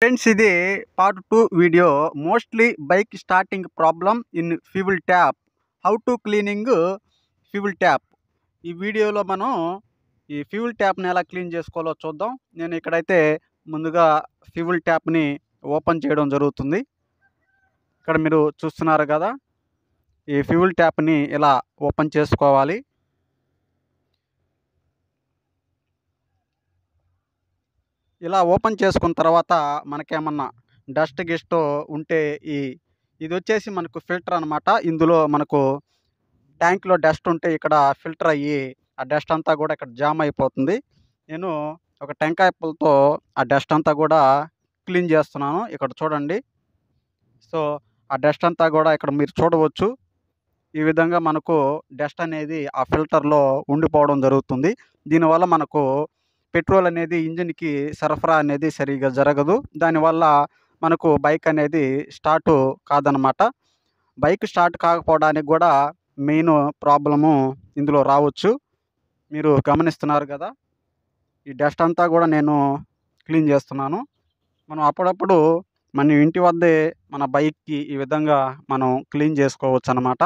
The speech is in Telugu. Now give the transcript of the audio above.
ఫ్రెండ్స్, ఇది part 2 video. Mostly bike starting problem in fuel tap. How to cleaning fuel tap. ఈ వీడియోలో మనం ఈ ఫ్యూయల్ ట్యాప్ని ఎలా క్లీన్ చేసుకోవాలో చూద్దాం. నేను ఇక్కడైతే ముందుగా ఫ్యూయల్ ట్యాప్ని ఓపెన్ చేయడం జరుగుతుంది. ఇక్కడ మీరు చూస్తున్నారు కదా, ఈ ఫ్యూయల్ ట్యాప్ని ఇలా ఓపెన్ చేసుకోవాలి. ఇలా ఓపెన్ చేసుకున్న తర్వాత మనకేమన్నా డస్ట్ గిస్ట్ ఉంటే ఇది వచ్చేసి మనకు ఫిల్టర్ అనమాట. ఇందులో మనకు ట్యాంక్లో డస్ట్ ఉంటే ఇక్కడ ఫిల్టర్ అయ్యి ఆ డస్ట్ అంతా కూడా ఇక్కడ జామ్ అయిపోతుంది. నేను ఒక టెంకాయ పుల్లతో ఆ డస్ట్ అంతా కూడా క్లీన్ చేస్తున్నాను. ఇక్కడ చూడండి. సో ఆ డస్ట్ అంతా కూడా ఇక్కడ మీరు చూడవచ్చు. ఈ విధంగా మనకు డస్ట్ అనేది ఆ ఫిల్టర్లో ఉండిపోవడం జరుగుతుంది. దీనివల్ల మనకు పెట్రోల్ అనేది ఇంజిన్కి సరఫరా అనేది సరిగా జరగదు. దానివల్ల మనకు బైక్ అనేది స్టార్ట్ కాదనమాట. బైక్ స్టార్ట్ కాకపోవడానికి కూడా మెయిన్ ప్రాబ్లము ఇందులో రావచ్చు. మీరు గమనిస్తున్నారు కదా, ఈ డస్ట్ అంతా కూడా నేను క్లీన్ చేస్తున్నాను. మనం అప్పుడప్పుడు మన ఇంటి వద్దే మన బైక్కి ఈ విధంగా మనం క్లీన్ చేసుకోవచ్చు అనమాట.